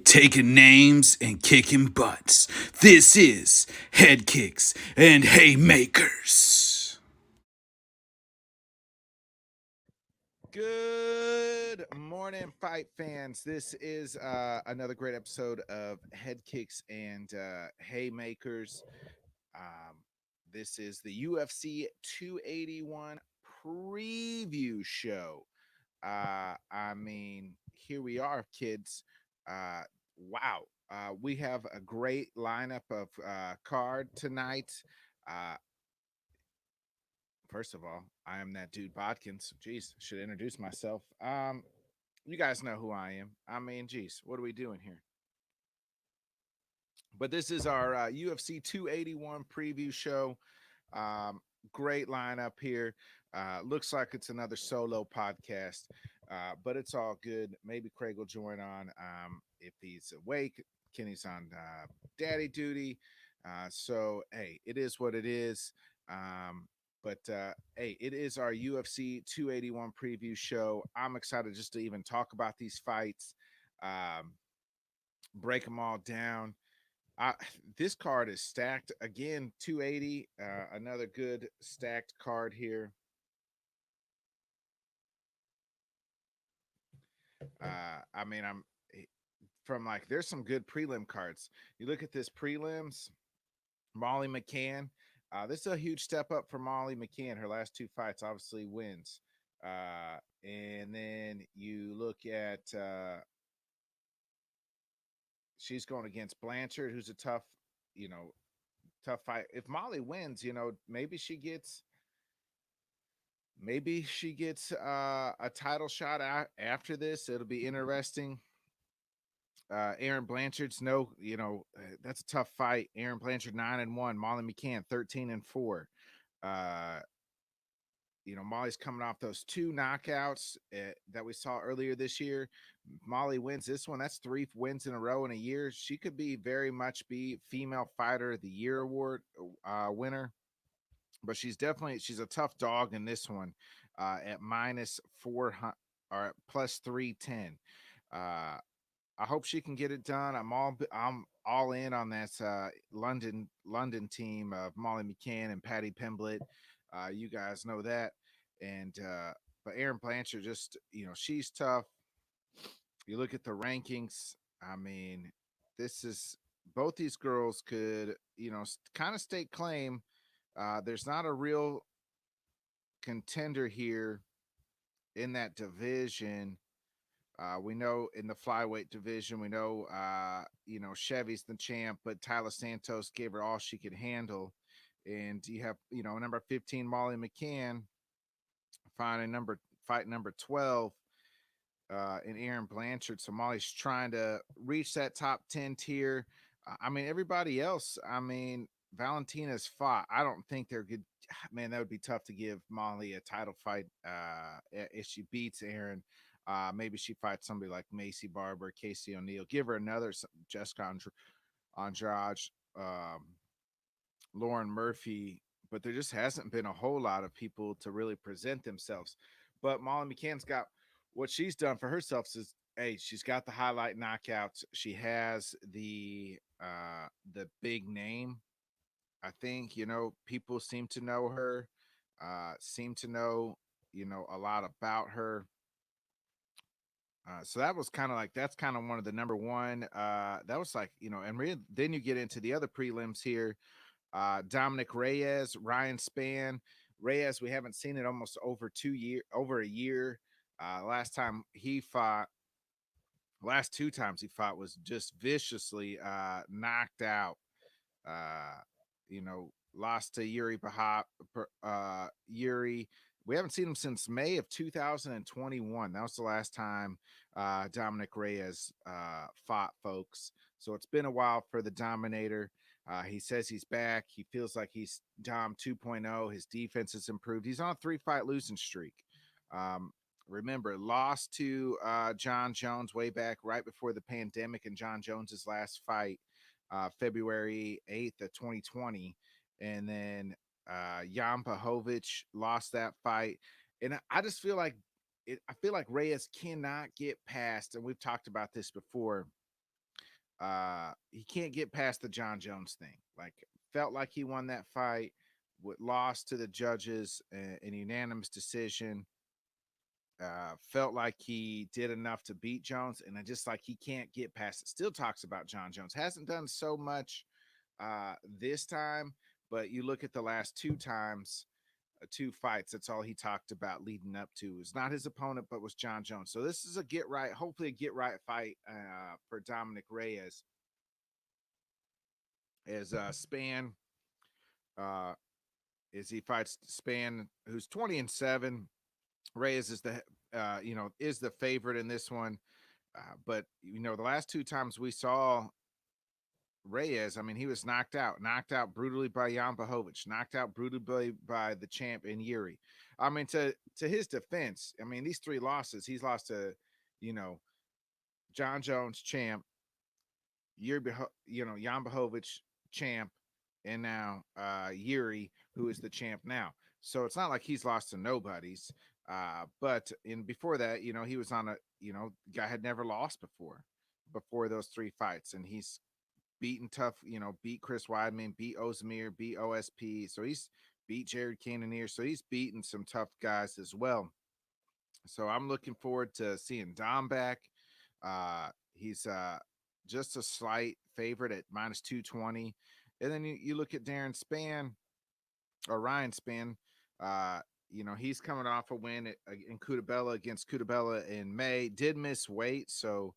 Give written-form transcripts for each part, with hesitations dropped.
taking names and kicking butts. This is Headkicks and Haymakers. Good morning, fight fans. This is another great episode of Head Kicks and Haymakers. Um, this is the UFC 281 preview show. Here we are, kids. Uh, wow. We have a great lineup of card tonight. Uh, First of all, I am that dude Bodkins. Jeez, should introduce myself. You guys know who I am. Jeez, what are we doing here? But this is our UFC 281 preview show. Um, Great lineup here. Looks like it's another solo podcast, but it's all good. Maybe Craig will join on if he's awake. Kenny's on daddy duty. Hey, it is what it is. Hey, it is our UFC 281 preview show. I'm excited just to even talk about these fights, um, break them all down. This card is stacked again. 280, another good stacked card here. I'm from like there's some good prelim cards. You look at this prelims, Molly McCann. This is a huge step up for Molly McCann. Her last two fights, obviously wins. And then you look at she's going against Blanchard, who's a tough fight. If Molly wins, maybe she gets a title shot after this. It'll be interesting. Aaron Blanchard's that's a tough fight. Aaron Blanchard 9-1, Molly McCann 13-4. Uh, Molly's coming off those two knockouts that we saw earlier this year. Molly wins this one. That's 3 wins in a row in a year. She could be very much be female fighter of the year award winner, but she's a tough dog in this one at -400 or plus 310. I hope she can get it done. I'm all in on that London team of Molly McCann and Patty Pimblett. You guys know that, and but Aaron Blanchard she's tough. You look at the rankings. I mean, this is both these girls could kind of stake claim. There's not a real contender here in that division. We know in the flyweight division, we know Chevy's the champ, but Tyler Santos gave her all she could handle. And you have number 15 Molly McCann fight number 12 in Aaron Blanchard. So Molly's trying to reach that top 10 tier. Everybody else. Valentina's fought. I don't think they're good. Man, that would be tough to give Molly a title fight if she beats Aaron. Maybe she fights somebody like Macy Barber, Casey O'Neill. Give her another Jessica Andrade, Lauren Murphy. But there just hasn't been a whole lot of people to really present themselves. But Molly McCann's got what she's done for herself is, hey, she's got the highlight knockouts. She has the big name. I think people seem to know her, seem to know a lot about her. So that was kind of like that's kind of one of the number one. That was like then you get into the other prelims here. Dominic Reyes, Ryan Spann. Reyes, we haven't seen it almost over a year. Last two times he fought was just viciously knocked out. Uh, Lost to Yuri. We haven't seen him since May of 2021. That was the last time Dominic Reyes fought, folks. So it's been a while for the Dominator. He says he's back. He feels like he's Dom 2.0. His defense has improved. He's on a 3-fight losing streak. Um, Remember, lost to John Jones way back right before the pandemic and John Jones's last fight, February 8th of 2020. And then Jan Pahovic lost that fight. And I just feel like I feel like Reyes cannot get past, and we've talked about this before, He can't get past the John Jones thing. Like, felt like he won that fight, lost to the judges in unanimous decision. Felt like he did enough to beat Jones, and I just like he can't get past it. Still talks about John Jones. Hasn't done so much this time, but you look at the last two times, two fights. That's all he talked about leading up to. It's not his opponent, but was John Jones. So this is a get right, hopefully a get right fight for Dominic Reyes. As Span, uh, as he fights Span, who's 20-7. Reyes is the is the favorite in this one. But the last two times we saw Reyes, I mean, he was knocked out brutally by Jan Blachowicz, knocked out brutally by the champ in Yuri. I mean, to his defense, I mean, these three losses, he's lost to, John Jones, champ, Yuri, Jan Blachowicz, champ, and now Yuri, who is the champ now. So it's not like he's lost to nobodies. But before that, he was on a, guy had never lost before those three fights, and he's beaten tough, beat Chris Weidman, beat Ozdemir, beat OSP. So he's beat Jared Cannonier. So he's beaten some tough guys as well. So I'm looking forward to seeing Dom back. He's just a slight favorite at minus 220. And then you look at Darren Span or Ryan Span. He's coming off a win in Cutabella against Cutabella in May. Did miss weight, so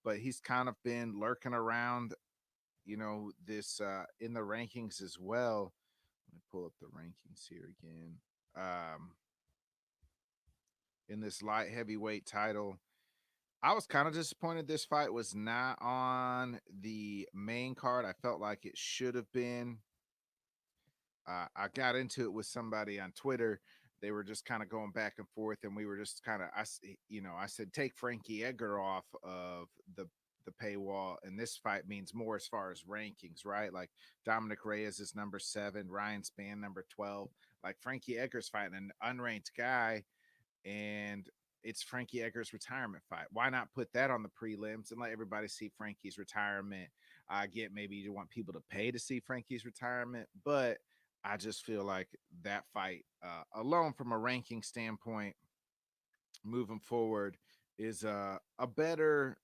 but he's kind of been lurking around, this in the rankings as well. Let me pull up the rankings here again. In this light heavyweight title, I was kind of disappointed this fight was not on the main card. I felt like it should have been. I got into it with somebody on Twitter. They were just kind of going back and forth, and we were just kind of, I said, take Frankie Edgar off of the paywall, and this fight means more as far as rankings, right? Like Dominic Reyes is number 7, Ryan Spann number 12. Like Frankie Edgar's fighting an unranked guy, and it's Frankie Edgar's retirement fight. Why not put that on the prelims and let everybody see Frankie's retirement? I get maybe you want people to pay to see Frankie's retirement, but I just feel like that fight alone from a ranking standpoint moving forward is a better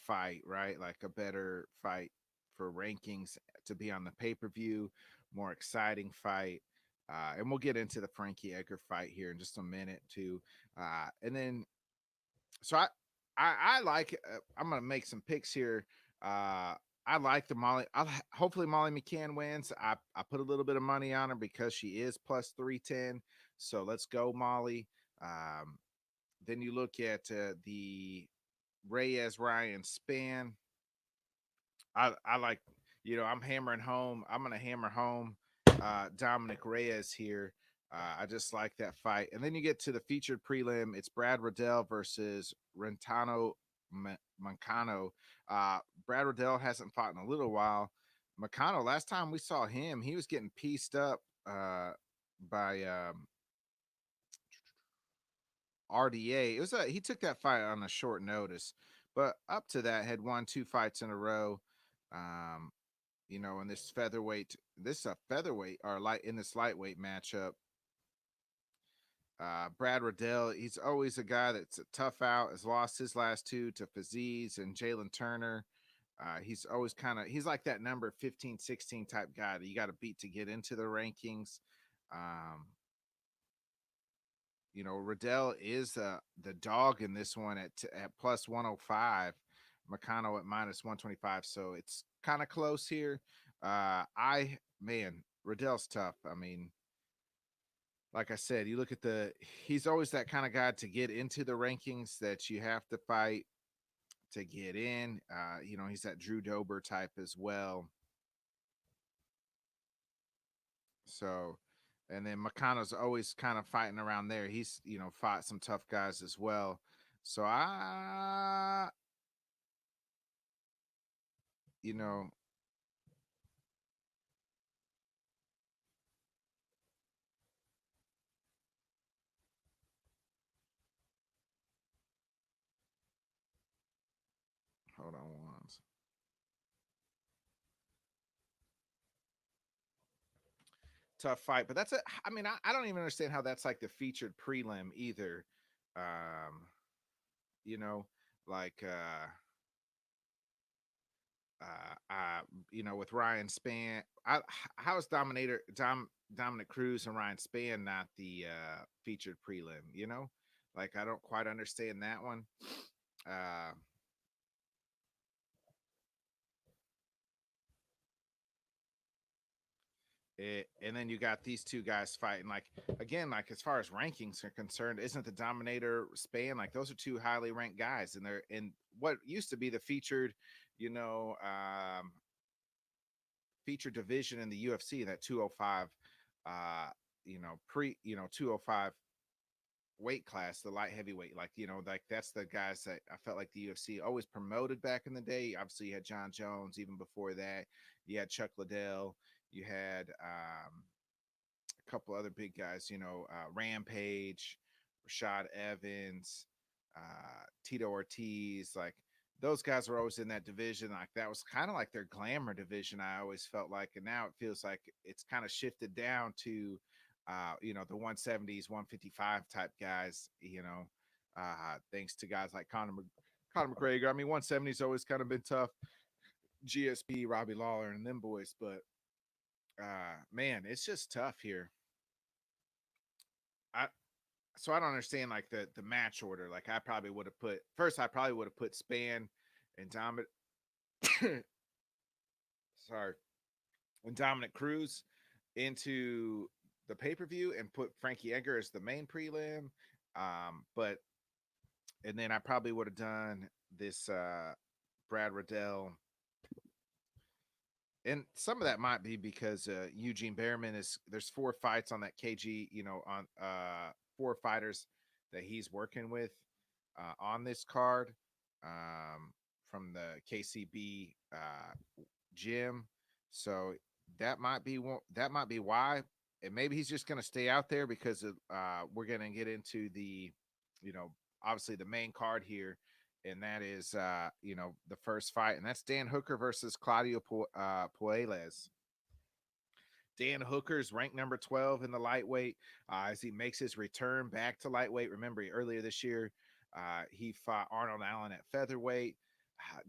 fight, right? Like a better fight for rankings to be on the pay-per-view, more exciting fight. And we'll get into the Frankie Edgar fight here in just a minute too. And then, so I like, I'm going to make some picks here. I like the Molly. Hopefully Molly McCann wins. I put a little bit of money on her because she is plus 310. So let's go, Molly. Then you look at the Reyes Ryan Span. I like, I'm hammering home. I'm going to hammer home Dominic Reyes here. I just like that fight. And then you get to the featured prelim. It's Brad Riddell versus Rentano Mancano. Brad Riddell hasn't fought in a little while. Mancano, last time we saw him, he was getting pieced up by RDA. He took that fight on a short notice, but up to that had won 2 fights in a row. In this featherweight, featherweight or light in this lightweight matchup. Brad Riddell, he's always a guy that's a tough out, has lost his last 2 to Faziz and Jalen Turner. He's always he's like that number 15, 16 type guy that you got to beat to get into the rankings. Riddell is the dog in this one at plus 105, Meccano at minus 125. So it's kind of close here. Riddell's tough. I mean, like I said, you look at he's always that kind of guy to get into the rankings that you have to fight to get in. He's that Drew Dober type as well. So, and then Meccano's always kind of fighting around there. He's, fought some tough guys as well. So you know, Hold on once. Tough fight, but that's a. I mean, I don't even understand how that's like the featured prelim either. Um, you know, like with Ryan Spann. How is Dominic Cruz and Ryan Spann not the featured prelim? Like I don't quite understand that one. Uh, and then you got these two guys fighting. Like again, like as far as rankings are concerned, isn't the Dominator Spann like those are two highly ranked guys, and they're in what used to be the featured, you know, featured division in the UFC, that 205, pre 205 weight class, the light heavyweight. Like like that's the guys that I felt like the UFC always promoted back in the day. Obviously, you had John Jones. Even before that, you had Chuck Liddell. You had a couple other big guys. Rampage, Rashad Evans, Tito Ortiz. Like those guys were always in that division. Like that was kind of like their glamour division. I always felt like, and now it feels like it's kind of shifted down to, the 170s, 155 type guys. Thanks to guys like Conor McGregor. I mean, 170's always kind of been tough. GSP, Robbie Lawler, and them boys, but man, it's just tough here. I so I don't understand like the match order. Like I probably would have put first. I probably would have put Spann and Dominic. sorry, and Dominic Cruz into the pay per view and put Frankie Edgar as the main prelim. But and then I probably would have done this Brad Riddell, and some of that might be because Eugene Behrman is there's 4 fights on that KG, on 4 fighters that he's working with on this card from the KCB gym. So that might be why, and maybe he's just going to stay out there because we're going to get into the, obviously the main card here, and that is the first fight, and that's Dan Hooker versus Claudio Puelles. Dan Hooker's ranked number 12 in the lightweight as he makes his return back to lightweight. Remember, earlier this year, he fought Arnold Allen at featherweight.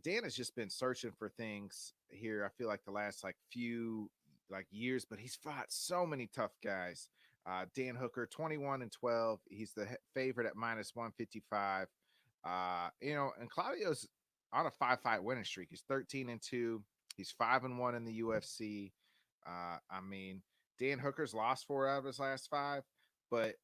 Dan has just been searching for things here. I feel like the last few years, but he's fought so many tough guys. Dan Hooker, 21-12. He's the favorite at minus 155. And Claudio's on a 5-fight winning streak. He's 13-2. He's 5-1 in the UFC. I mean, Dan Hooker's lost 4 out of his last 5, but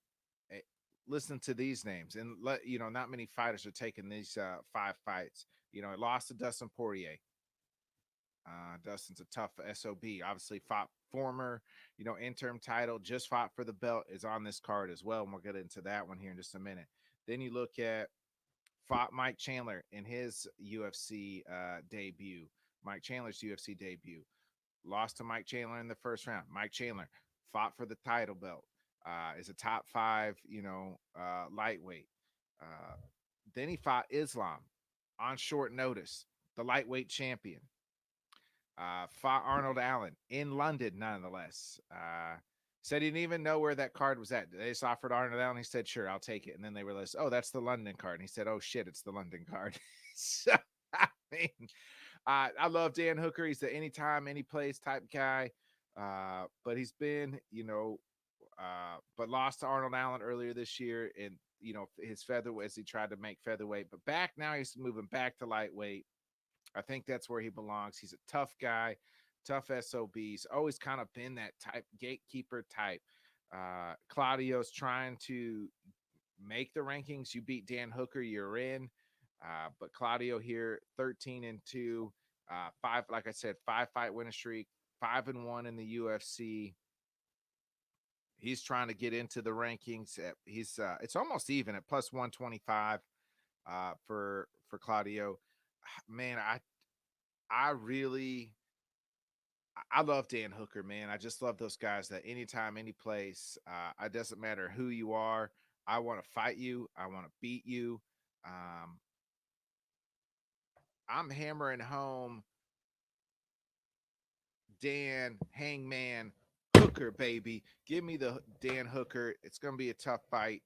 listen to these names, and not many fighters are taking these 5 fights. It lost to Dustin Porier. Dustin's a tough SOB. Obviously, fought former, interim title, just fought for the belt, is on this card as well, and we'll get into that one here in just a minute. Then you look at fought Mike Chandler in his UFC debut. Mike Chandler's UFC debut. Lost to Mike Chandler in the first round. Mike Chandler fought for the title belt. Is a top 5, lightweight. Then he fought Islam on short notice, the lightweight champion. Fought Arnold Allen in London, nonetheless. Said he didn't even know where that card was at. They just offered Arnold Allen. He said, sure, I'll take it. And then they realized, oh, that's the London card. And he said, oh, shit, it's the London card. So, I mean, I love Dan Hooker. He's the anytime, any place type guy. But he's been, but lost to Arnold Allen earlier this year in, his featherweight as he tried to make featherweight. But back now, he's moving back to lightweight. I think that's where he belongs. He's a tough guy, tough SOBs, always kind of been that type, gatekeeper type. Claudio's trying to make the rankings. You beat Dan Hooker, you're in. But Claudio here, 13-2, 5, like I said, 5-fight winning streak, 5-1 in the UFC. He's trying to get into the rankings. He's it's almost even at plus 125 for Claudio. Man, I really love Dan Hooker, man. I just love those guys that anytime, any place, it doesn't matter who you are. I want to fight you. I want to beat you. I'm hammering home Dan Hangman Hooker, baby. Give me the Dan Hooker. It's going to be a tough fight.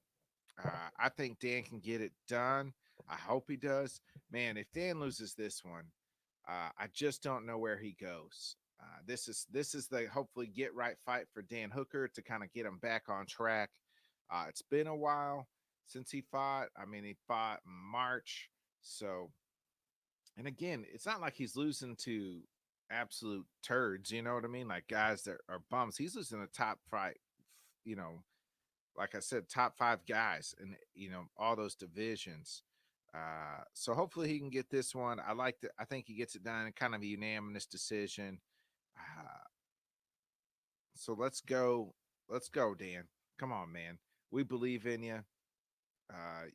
I think Dan can get it done. I hope he does. Man, if Dan loses this one, I just don't know where he goes. This is the hopefully get right fight for Dan Hooker to kind of get him back on track. It's been a while since he fought. I mean, he fought in March, so and again, it's not like he's losing to absolute turds. You know what I mean? Like guys that are bums. He's losing a top fight. You know, like I said, top five guys in all those divisions. So hopefully he can get this one. I think he gets it done in kind of a unanimous decision. Uh, so let's go, Dan. Come on, man. We believe in you. Uh,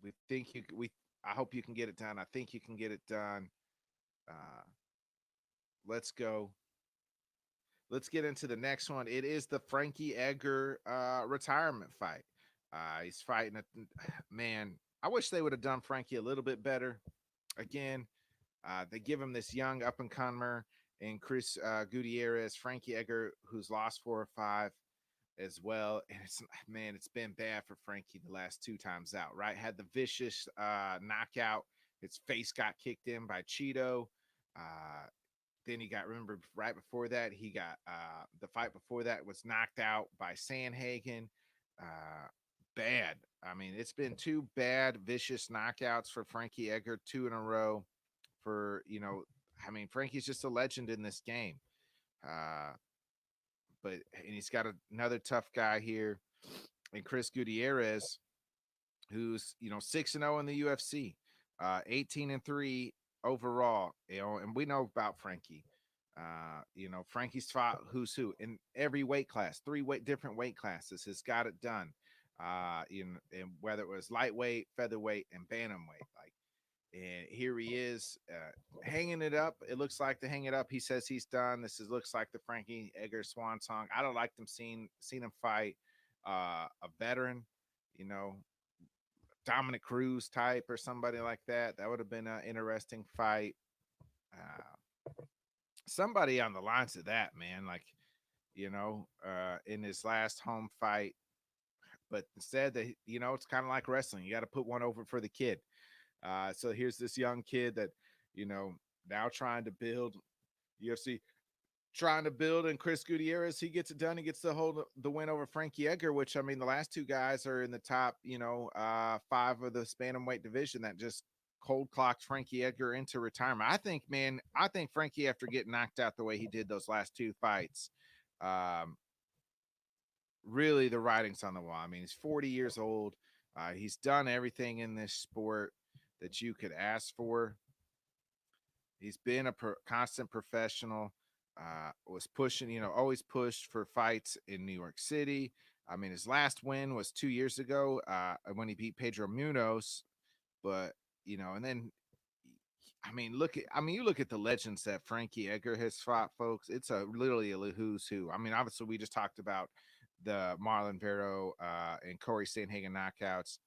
we think you. We. I hope you can get it done. I think you can get it done. Uh, let's go. Let's get into the next one. It is the Frankie Edgar retirement fight. He's fighting a man. I wish they would have done Frankie a little bit better. Again, they give him this young up and comer and Chris Gutierrez, Frankie Edgar, who's lost 4 or 5 as well. And it's been bad for Frankie the last 2 times out. Right, had the vicious knockout. His face got kicked in by Cheeto. Uh, then he got remember right before that he got the fight before that was knocked out by Sandhagen. Uh, bad. I mean, it's been 2 bad vicious knockouts for Frankie Edgar, 2 in a row. For I mean, Frankie's just a legend in this game. Uh, and he's got another tough guy here, and Chris Gutierrez, who's 6-0 in the UFC, 18-3 overall. And we know about Frankie. Frankie's fought who's who in every weight class, different weight classes. Has got it done. And whether it was lightweight, featherweight, and bantamweight, like. And here he is, hanging it up. It looks like to hang it up. He says he's done. Looks like the Frankie Edgar swan song. I don't like them seen him fight a veteran, you know, Dominic Cruz type or somebody like that. That would have been an interesting fight. Somebody on the lines of that, man, like, in his last home fight. But instead, it's kind of like wrestling. You got to put one over for the kid. So here's this young kid that, now trying to build UFC, trying to build, and Chris Gutierrez, he gets it done. He gets the win over Frankie Edgar, which I mean, the last 2 guys are in the top, 5 of the bantamweight division that just cold clocked Frankie Edgar into retirement. I think Frankie, after getting knocked out the way he did those last 2 fights, really the writing's on the wall. I mean, he's 40 years old. He's done everything in this sport that you could ask for. He's been a constant professional. Was pushing, always pushed for fights in New York City. I mean, his last win was 2 years ago when he beat Pedro Munoz. But and then you look at the legends that Frankie Edgar has fought, folks. It's literally a who's who. I mean, obviously, we just talked about the Marlon Vera and Corey Sandhagen knockouts.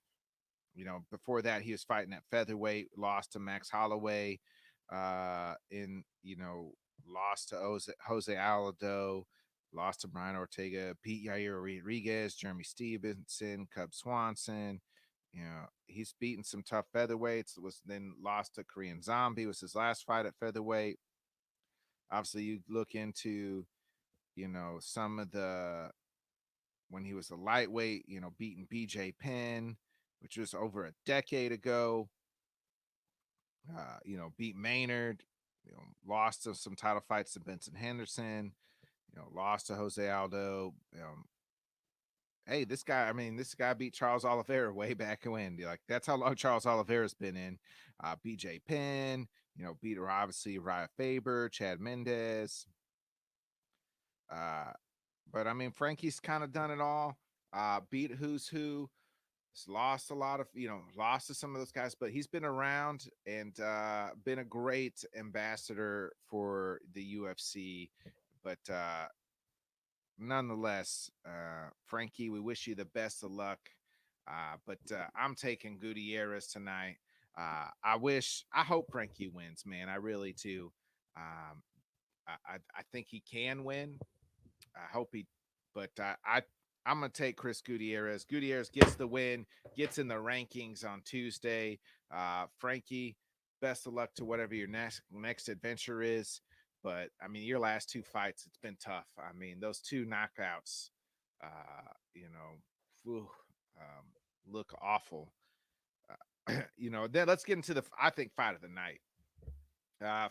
Before that, he was fighting at featherweight, lost to Max Holloway, lost to Jose Aldo, lost to Brian Ortega, Pete Yair Rodriguez, Jeremy Stevenson, Cub Swanson. He's beaten some tough featherweights. Was then lost to Korean Zombie. Was his last fight at featherweight. Obviously, you look into, some of the when he was a lightweight, beating BJ Penn, which was over a decade ago. Beat Maynard, lost to some title fights to Benson Henderson, lost to Jose Aldo. Hey, this guy beat Charles Oliveira way back when. Like, that's how long Charles Oliveira's been in. BJ Penn, beat obviously Raya Faber, Chad Mendez. But I mean, Frankie's kind of done it all. Beat who's who. He's lost a lot of, lost to some of those guys, but he's been around and been a great ambassador for the UFC. But nonetheless, Frankie, we wish you the best of luck. But I'm taking Gutierrez tonight. I hope Frankie wins, man. I really do. Um, I think he can win. I hope he, but I'm gonna take Chris Gutierrez. Gutierrez gets the win, gets in the rankings on Tuesday. Frankie, best of luck to whatever your next adventure is. But I mean, your last two fights, it's been tough. I mean, those two knockouts, you know, whew, look awful. Then let's get into the I think fight of the night.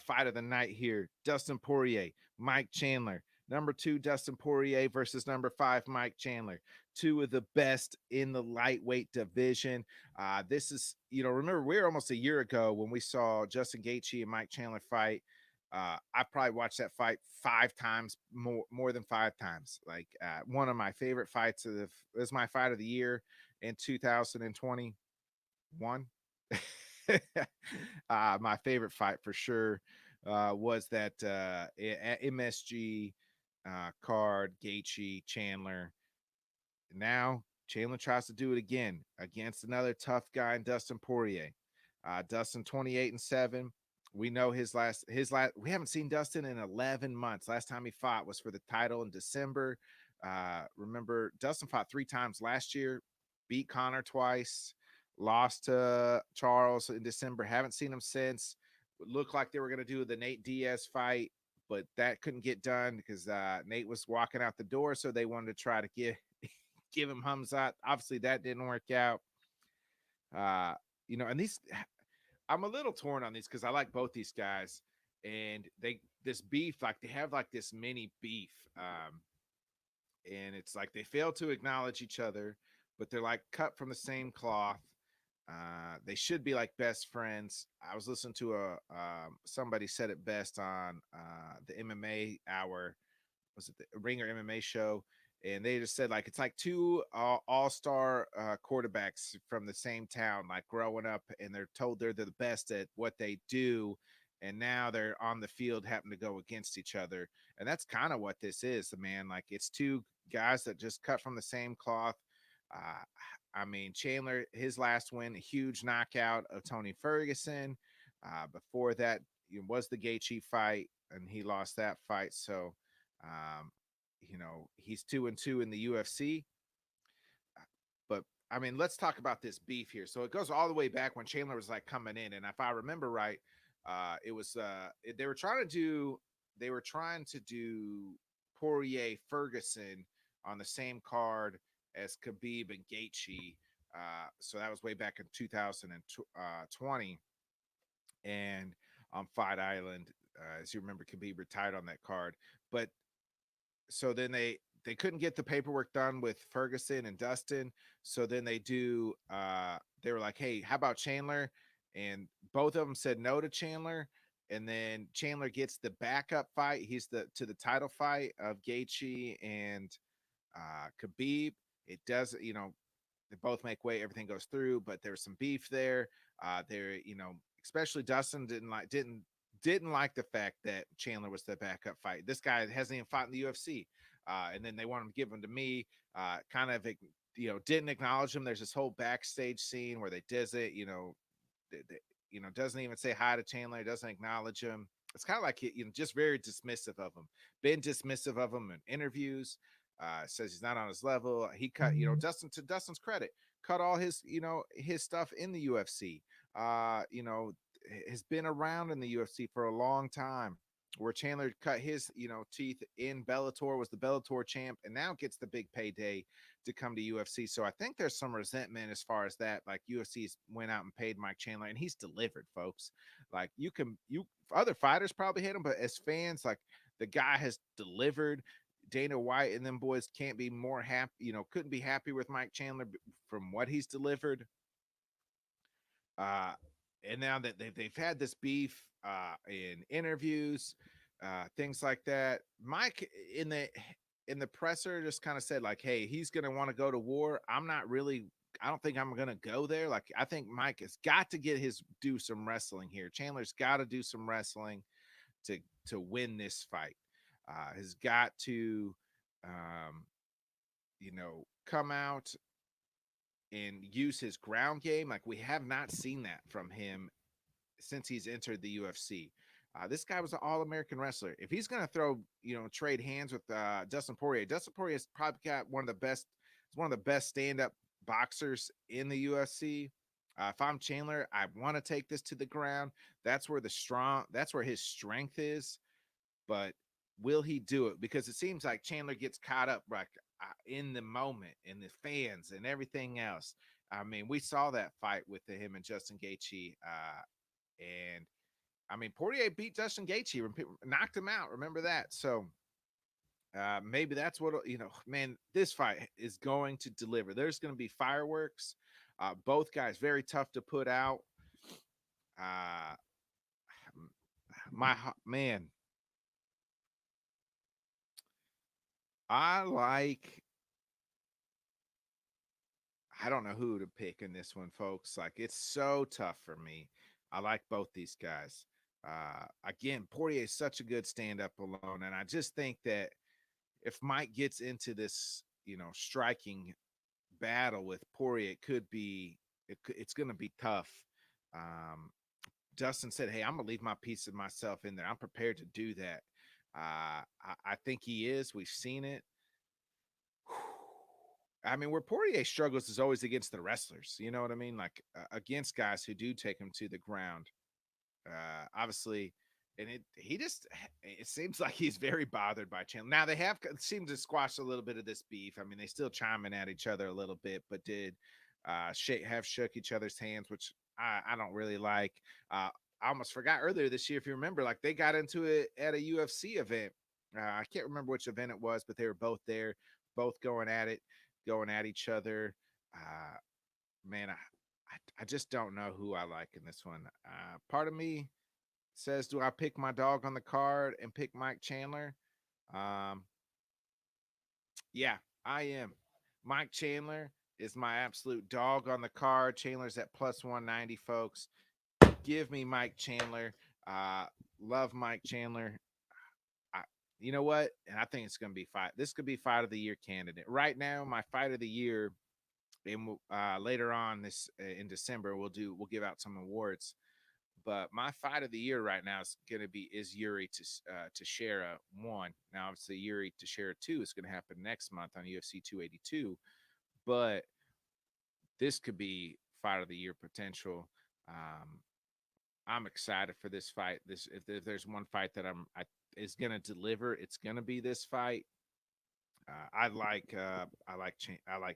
Fight of the night here: Dustin Poirier, Mike Chandler. Number 2, Dustin Poirier versus number 5, Mike Chandler. Two of the best in the lightweight division. This is, remember, we were almost a year ago when we saw Justin Gaethje and Mike Chandler fight. I probably watched that fight 5 times, more than 5 times. Like one of my favorite fights was my fight of the year in 2021. My favorite fight for sure was that MSG card, Gaethje, Chandler. Now Chandler tries to do it again against another tough guy in Dustin Poirier. Dustin 28-7. We know his last. We haven't seen Dustin in 11 months. Last time he fought was for the title in December. Remember, Dustin fought 3 times last year, beat Connor twice, lost to Charles in December. Haven't seen him since. It looked like they were going to do the Nate Diaz fight, but that couldn't get done because Nate was walking out the door. So they wanted to try to give him Hamzat. Obviously, that didn't work out. And these, I'm a little torn on these because I like both these guys, and this beef, like they have like this mini beef. And it's like they fail to acknowledge each other, but they're like cut from the same cloth. They should be like best friends. I was listening to somebody said it best on the MMA Hour. Was it the Ringer MMA show? And they just said like it's like two all-star quarterbacks from the same town, like growing up, and they're told they're the best at what they do, and now they're on the field having to go against each other. And that's kind of what this is, man. Like it's two guys that just cut from the same cloth. Uh, I mean, Chandler, his last win, a huge knockout of Tony Ferguson. Before that, it was the Gaethje fight, and he lost that fight. So, he's 2-2 in the UFC. But I mean, let's talk about this beef here. So it goes all the way back when Chandler was like coming in, and if I remember right, it was they were trying to do Poirier Ferguson on the same card as Khabib and Gaethje. So that was way back in 2020, and on Fight Island, as you remember, Khabib retired on that card. But so then they couldn't get the paperwork done with Ferguson and Dustin. So then they were like, hey, how about Chandler? And both of them said no to Chandler. And then Chandler gets the backup fight. He's to the title fight of Gaethje and Khabib. It does, they both make weight, everything goes through, but there's some beef there. Especially Dustin didn't like the fact that Chandler was the backup fight. This guy hasn't even fought in the UFC. And then they want him to give him to me. Kind of, didn't acknowledge him. There's this whole backstage scene where they does it, doesn't even say hi to Chandler, doesn't acknowledge him. It's kind of like, just very dismissive of him. Been dismissive of him in interviews. Says he's not on his level. He cut, to Dustin's credit, cut all his stuff in the UFC. Has been around in the UFC for a long time. Where Chandler cut his, teeth in Bellator, was the Bellator champ, and now gets the big payday to come to UFC. So I think there's some resentment as far as that. Like UFC's went out and paid Mike Chandler, and he's delivered, folks. Like other fighters probably hate him, but as fans, like the guy has delivered. Dana White and them boys can't be more happy, couldn't be happy with Mike Chandler from what he's delivered. And now that they've had this beef in interviews, things like that, Mike in the presser just kind of said like, hey, he's going to want to go to war. I don't think I'm going to go there. Like, I think Mike has got to do some wrestling here. Chandler's got to do some wrestling to win this fight. Has got to, come out and use his ground game. Like, we have not seen that from him since he's entered the UFC. This guy was an All-American wrestler. If he's going to throw, trade hands with Dustin Poirier has probably got one of the best stand-up boxers in the UFC. If I'm Chandler, I want to take this to the ground. That's where his strength is. But will he do it? Because it seems like Chandler gets caught up like in the moment and the fans and everything else. I mean, we saw that fight with him and Justin Gaethje, and I mean, Poirier beat Justin Gaethje, knocked him out. Remember that? So maybe that's what, man, this fight is going to deliver. There's going to be fireworks. Both guys very tough to put out. Uh, my man, I don't know who to pick in this one, folks. Like, it's so tough for me. I like both these guys. Again, Poirier is such a good stand-up alone, and I just think that if Mike gets into this, striking battle with Poirier, it's going to be tough. Um, Dustin said, "Hey, I'm gonna leave my piece of myself in there. I'm prepared to do that." I think he is. We've seen it. I mean, where Poirier struggles is always against the wrestlers. You know what I mean? Like against guys who do take him to the ground. Obviously, and it seems like he's very bothered by Chandler. Now they have seemed to squash a little bit of this beef. I mean, they still chiming at each other a little bit, but did have shook each other's hands, which I don't really like. I almost forgot earlier this year, if you remember, like they got into it at a UFC event. I can't remember which event it was, but they were both there, both going at it, going at each other. Man, I just don't know who I like in this one. Part of me says, do I pick my dog on the card and pick Mike Chandler? Um, yeah, I am. Mike Chandler is my absolute dog on the card. Chandler's at plus 190, folks. Give me Mike Chandler. Love Mike Chandler. I, you know what? And I think it's going to be fight. This could be fight of the year candidate. Right now, my fight of the year, and later on this in December, we'll give out some awards. But my fight of the year right now is going to be Yuri Teixeira 1. Now, obviously, Yuri Teixeira 2 is going to happen next month on UFC 282. But this could be fight of the year potential. I'm excited for this fight. If there's one fight that is going to deliver, it's going to be this fight. I like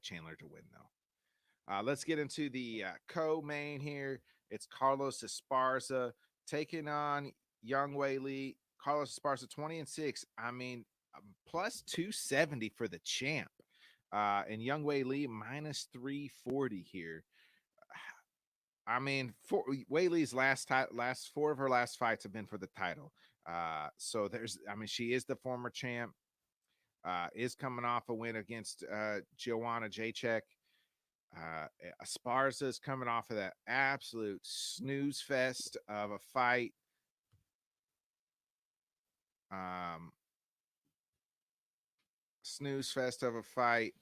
Chandler to win though. Let's get into the co-main here. It's Carlos Esparza taking on Young Wei Lee. Carlos Esparza 20-6. I mean, plus 270 for the champ. And Young Wei Lee minus 340 here. I mean, Wei Lee's last four of her last fights have been for the title. So she is the former champ. Is coming off a win against Joanna Jacek. Esparza is coming off of that absolute snooze fest of a fight. Snooze fest of a fight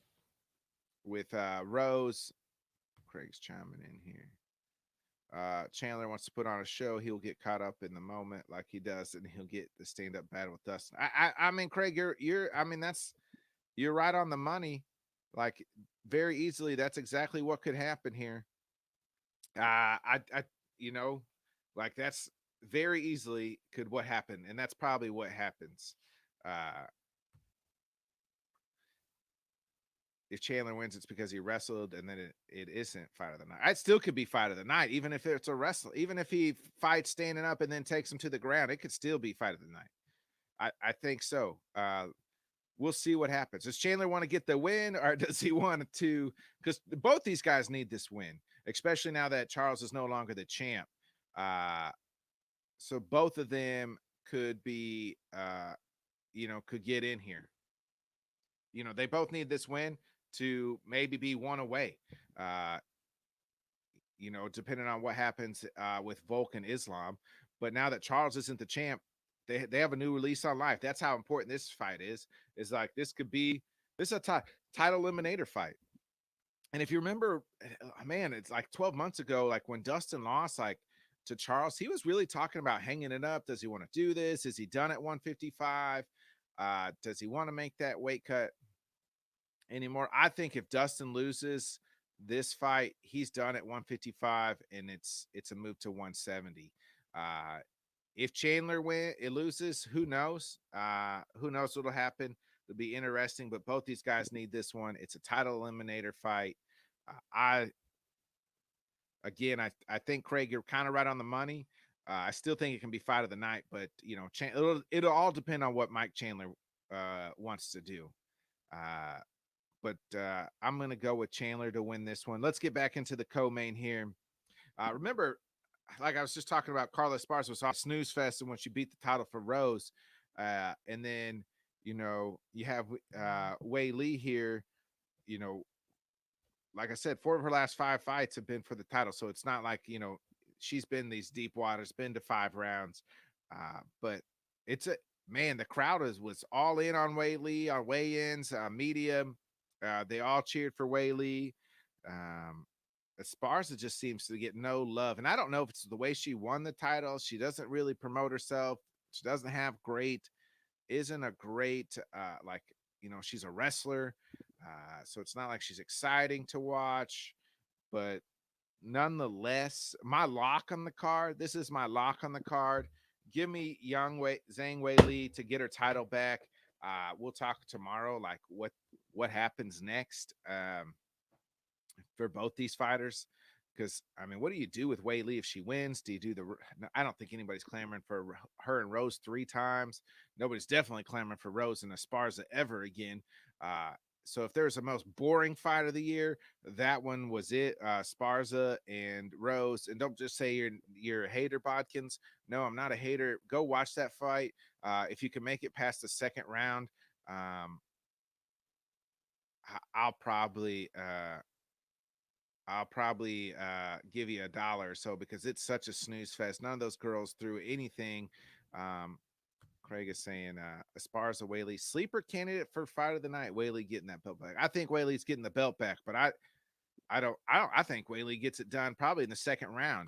with Rose. Craig's chiming in here. Chandler wants to put on a show. He'll get caught up in the moment like he does, and he'll get the stand-up battle with Dustin. I mean, Craig, you're right on the money. Like, very easily, that's exactly what could happen here. Like, that's very easily could what happened, and that's probably what happens. If Chandler wins, it's because he wrestled, and then it isn't fight of the night. It still could be fight of the night, even if it's a wrestle. Even if he fights standing up and then takes him to the ground, it could still be fight of the night. I think so. We'll see what happens. Does Chandler want to get the win, or does he want to? Because both these guys need this win, especially now that Charles is no longer the champ. So both of them could be, could get in here. They both need this win to maybe be one away. Depending on what happens with Volk and Islam. But now that Charles isn't the champ, they have a new release on life. That's how important this fight is. Is like this is a title eliminator fight. And if you remember, man, it's like 12 months ago, like when Dustin lost, like to Charles, he was really talking about hanging it up. Does he want to do this? Is he done at 155? Does he want to make that weight cut anymore? I think if Dustin loses this fight, he's done at 155, and it's a move to 170. If Chandler it loses, who knows? Who knows what'll happen? It'll be interesting, but both these guys need this one. It's a title eliminator fight. I again, I think Craig, you're kind of right on the money. I still think it can be fight of the night, but you know, it'll all depend on what Mike Chandler wants to do. Uh, but I'm gonna go with Chandler to win this one. Let's get back into the co-main here. Remember, like I was just talking about, Carla Esparza was off snooze fest, and when she beat the title for Rose, and then you know you have Wei Lee here. You know, like I said, 4 of her last 5 fights have been for the title, so it's not like she's been these deep waters, been to 5 rounds. But it's a man. The crowd was all in on Wei Lee on weigh-ins, media. They all cheered for Wei Lee. Um, Esparza just seems to get no love. And I don't know if it's the way she won the title. She doesn't really promote herself. She doesn't have isn't a great, she's a wrestler. So it's not like she's exciting to watch. But nonetheless, my lock on the card, this is my lock on the card. Give me Zhang Wei Li to get her title back. We'll talk tomorrow, like what happens next. For both these fighters. Because I mean, what do you do with Wei Lee if she wins? Do you do I don't think anybody's clamoring for her and Rose 3 times. Nobody's definitely clamoring for Rose and Esparza ever again. So if there's a most boring fight of the year, that one was it. Sparza and Rose. And don't just say you're a hater, Bodkins. No, I'm not a hater. Go watch that fight. If you can make it past the second round, I'll probably give you $1 or so, because it's such a snooze fest. None of those girls threw anything. Um, Craig is saying Esparza Whaley sleeper candidate for fight of the night. Whaley getting that belt back. I think Whaley's getting the belt back, but I think Whaley gets it done probably in the second round.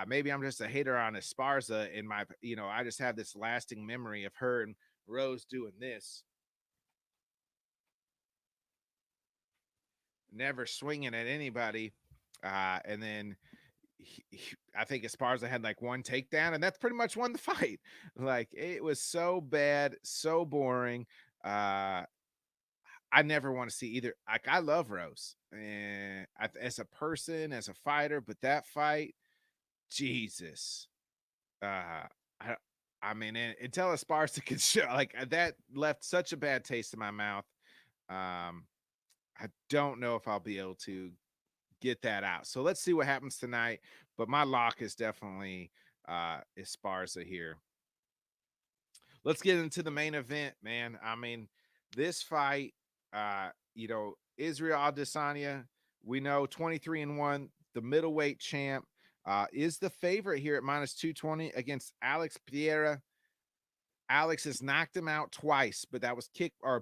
Maybe I'm just a hater on Esparza in my, I just have this lasting memory of her and Rose doing this. Never swinging at anybody. And then I think Esparza had like 1 takedown, and that's pretty much won the fight. Like, it was so bad, so boring. I never want to see either. Like, I love Rose and as a person, as a fighter, but that fight, Jesus. I I mean, until Esparza could show, like, that left such a bad taste in my mouth. Um, I don't know if I'll be able to get that out. So let's see what happens tonight. But my lock is definitely Esparza here. Let's get into the main event, man. I mean, this fight, Israel Adesanya, we know 23-1, the middleweight champ, is the favorite here at minus 220 against Alex Peirrera. Alex has knocked him out twice, but that was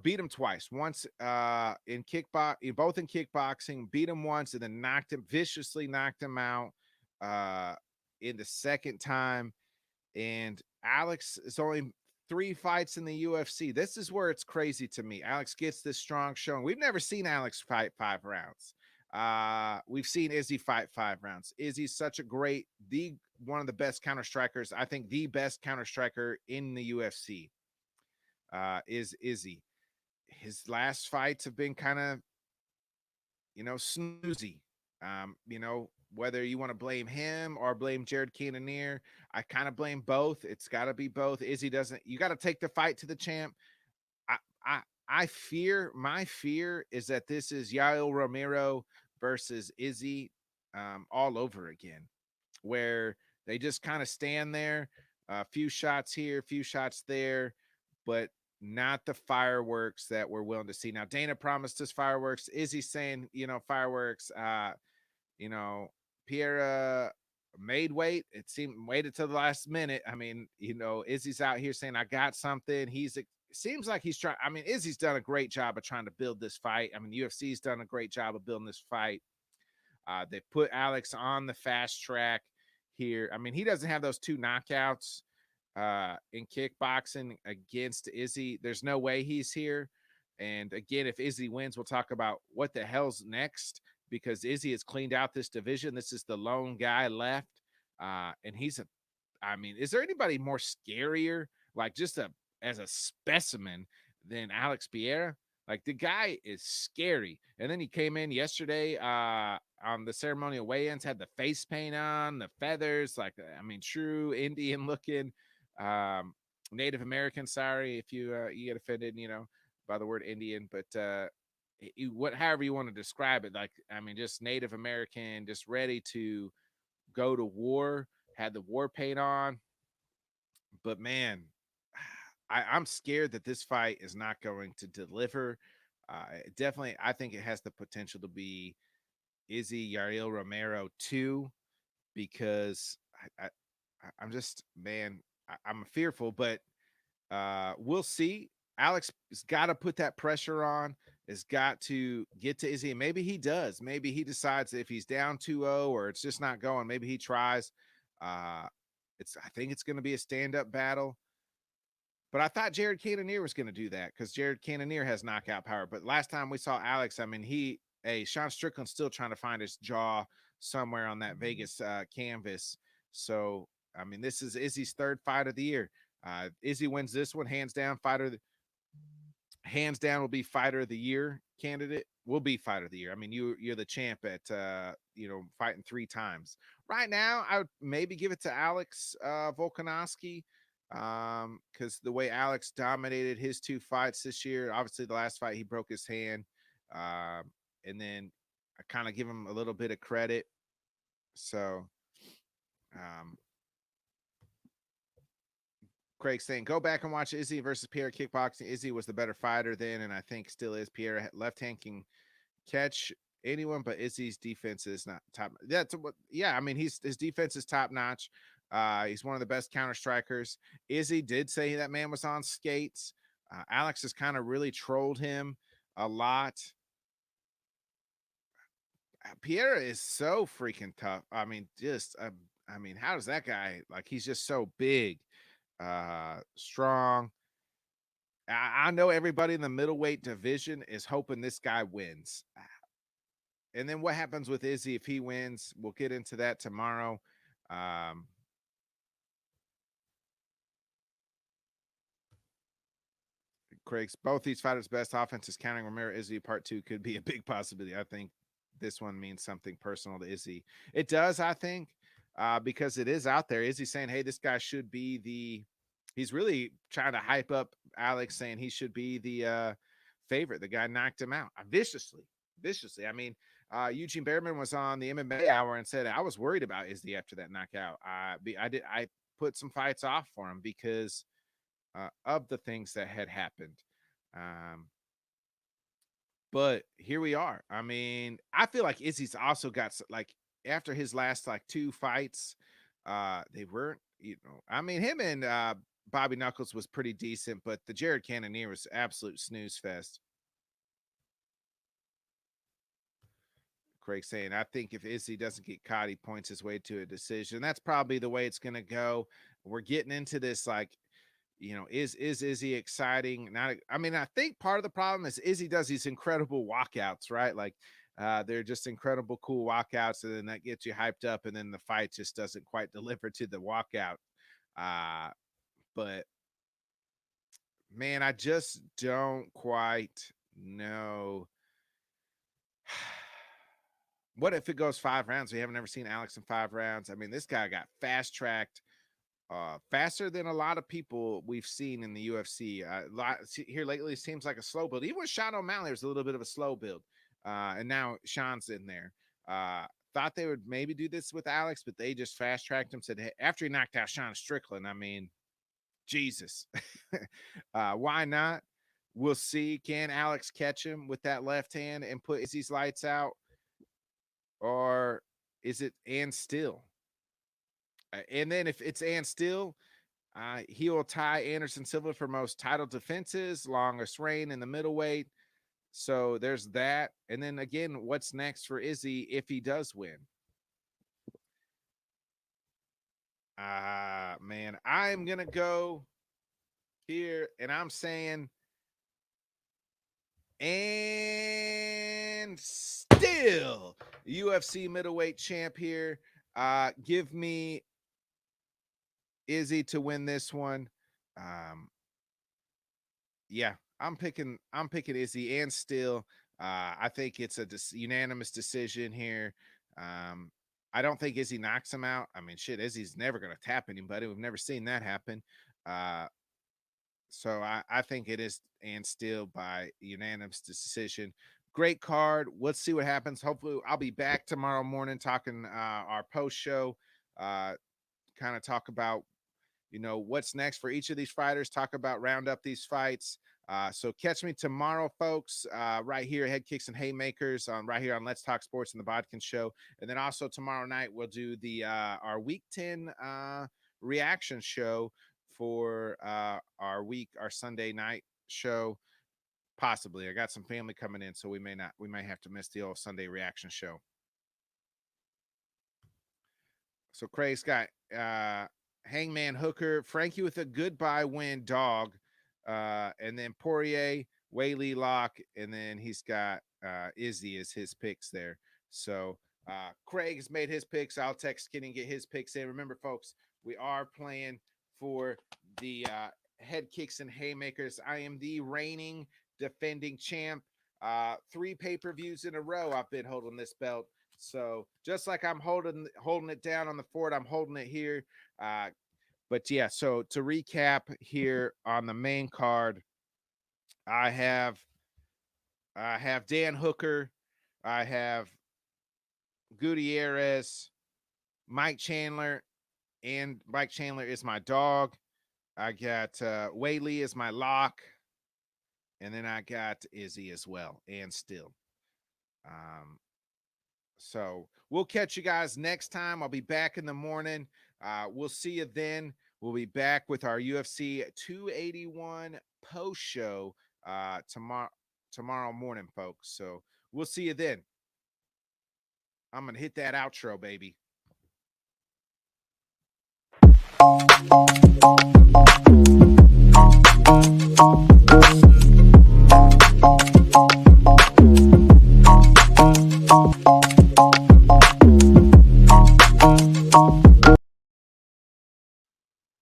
beat him twice. Once in both in kickboxing, beat him once, and then viciously knocked him out in the second time. And Alex is only 3 fights in the UFC. This is where it's crazy to me. Alex gets this strong showing. We've never seen Alex fight 5 rounds. We've seen Izzy fight 5 rounds. Izzy's such a one of the best counter strikers. I think the best counter striker in the UFC is Izzy. His last fights have been kind of, snoozy. Whether you want to blame him or blame Jared Cannonier, I kind of blame both. It's got to be both. Izzy you got to take the fight to the champ. My fear is that this is Yael Romero versus Izzy all over again, where they just kind of stand there, a few shots here, a few shots there, but not the fireworks that we're willing to see. Now, Dana promised us fireworks. Izzy saying, fireworks. Peirrera made weight. It seemed waited till the last minute. I mean, Izzy's out here saying, I got something. He's seems like he's trying. I mean, Izzy's done a great job of trying to build this fight. I mean, UFC's done a great job of building this fight. They put Alex on the fast track here. I mean, he doesn't have those 2 knockouts in kickboxing against Izzy. There's no way he's here. And again, if Izzy wins, we'll talk about what the hell's next, because Izzy has cleaned out this division. This is the lone guy left. And he's a, I mean, is there anybody more scarier, like just as a specimen, than Alex Peirrera? Like, the guy is scary. And then he came in yesterday on the ceremonial weigh-ins, had the face paint on, the feathers, like, I mean, true Indian looking, Native American. Sorry if you get offended, by the word Indian, but however you want to describe it, like, I mean, just Native American, just ready to go to war, had the war paint on. But man, I'm scared that this fight is not going to deliver. Definitely, I think it has the potential to be Izzy Yair Romero 2, because I'm just, man, I'm fearful, but we'll see. Alex has got to put that pressure on, has got to get to Izzy, and maybe he does. Maybe he decides that if he's down 2-0 or it's just not going, maybe he tries. I think it's going to be a stand-up battle. But I thought Jared Cannonier was going to do that, because Jared Cannonier has knockout power. But last time we saw Alex, I mean, Sean Strickland's still trying to find his jaw somewhere on that Vegas canvas. So, I mean, this is Izzy's 3rd fight of the year. Izzy wins this one, hands down, hands down will be fighter of the year candidate. Will be fighter of the year. I mean, you're the champ at fighting 3 times. Right now, I would maybe give it to Alex Volkanovski, because the way Alex dominated his 2 fights this year. Obviously, the last fight he broke his hand, and then I kind of give him a little bit of credit. So, Craig saying, go back and watch Izzy versus Peirrera kickboxing. Izzy was the better fighter then, and I think still is. Peirrera left hand can catch anyone, but Izzy's defense is not top. That's what, yeah. I mean, his defense is top notch. He's one of the best counter strikers. Izzy did say that man was on skates. Alex has kind of really trolled him a lot. Peirrera is so freaking tough. I mean, how does that guy, like, he's just so big, strong. I know everybody in the middleweight division is hoping this guy wins. And then what happens with Izzy if he wins? We'll get into that tomorrow. Craig's both these fighters' best offenses counting Romero Izzy part 2 could be a big possibility. I think this one means something personal to Izzy. It does, I think, because it is out there. Izzy saying, hey, this guy should be he's really trying to hype up Alex, saying he should be the favorite. The guy knocked him out viciously. I mean, Eugene Behrman was on the MMA Hour and said, I was worried about Izzy after that knockout. I put some fights off for him because of the things that had happened. But here we are. I mean, I feel like Izzy's also got, like, after his last 2 fights, they weren't, I mean, him and Bobby Knuckles was pretty decent, but the Jared Cannonier was absolute snooze fest. Craig saying, I think if Izzy doesn't get caught, he points his way to a decision. That's probably the way it's going to go. We're getting into this, like, is Izzy exciting? Not, I mean, I think part of the problem is Izzy does these incredible walkouts, right? Like, they're just incredible, cool walkouts, and then that gets you hyped up, and then the fight just doesn't quite deliver to the walkout. But man, I just don't quite know. What if it goes 5 rounds? We haven't ever seen Alex in 5 rounds. I mean, this guy got fast tracked faster than a lot of people we've seen in the UFC. Here lately, it seems like a slow build. Even with Sean O'Malley, there's a little bit of a slow build. And now Sean's in there. Thought they would maybe do this with Alex, but they just fast tracked him. Said, hey, after he knocked out Sean Strickland, I mean, Jesus, why not? We'll see. Can Alex catch him with that left hand and put Izzy's lights out? Or is it and still? And then if it's and still, He will tie Anderson Silva for most title defenses, longest reign in the middleweight. So there's that. And then again, what's next for Izzy if he does win? Man, I'm going to go here and I'm saying, and still UFC middleweight champ here. Give me Izzy to win this one. Yeah, I'm picking Izzy and still. I think it's a unanimous decision here. I don't think Izzy knocks him out. I mean, shit, Izzy's never going to tap anybody. We've never seen that happen. So I think it is and still by unanimous decision. Great card. Let's see what happens. Hopefully, I'll be back tomorrow morning talking our post show. Kind of talk about what's next for each of these fighters. Talk about round up these fights. So catch me tomorrow, folks, right here, Head Kicks and Haymakers, right here on Let's Talk Sports and the Bodkin Show. And then also tomorrow night we'll do the our Week 10 reaction show for our Sunday night show. Possibly, I got some family coming in, so we may have to miss the old Sunday reaction show. So Craig's got Hangman Hooker, Frankie with a goodbye win, dog, and then Poirier, Whaley, Locke, and then he's got Izzy as his picks there. So Craig has made his picks. I'll text Kenny and get his picks in. Remember, folks, we are playing for the Head Kicks and Haymakers. I am the reigning defending champ. 3 pay-per-views in a row I've been holding this belt. So just like I'm holding it down on the fort, I'm holding it here. But yeah, so to recap here on the main card, I have Dan Hooker, I have Gutierrez, Mike Chandler, and Mike Chandler is my dog. I got Whaley as my lock, and then I got Izzy as well, and still. So we'll catch you guys next time. I'll be back in the morning. We'll see you then. We'll be back with our UFC 281 post show tomorrow morning, folks. So we'll see you then. I'm going to hit that outro, baby.